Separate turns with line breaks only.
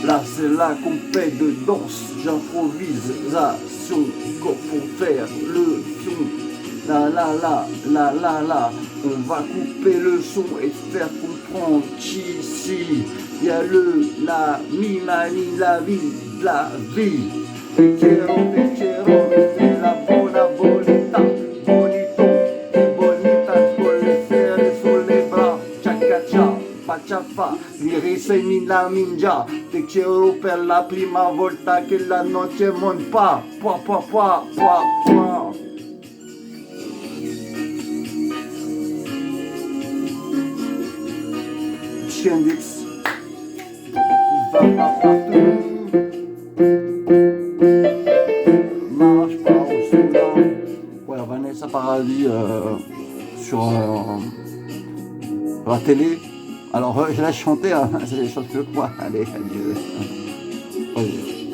Là c'est la compète de danse, j'improvisation pour faire le pion. La la la la la la, on va couper le son et faire comprendre qu'ici il y a le la mi mani la vie, la vie. Te quiero, c'est la bona bonita, bonito, que bonita, con les serres sur les bras, cha-cha-cha, pachafa, l'iris min la minja, te quiero per la prima volta que la noche monte pas, poi, poi, poi, poi, poi. Chendix, il va pas partout. Marche pas au Soudan. Ouais, Vanessa Paradis sur la télé. Alors, je l'ai chanté, hein, je chante que moi. Allez, adieu.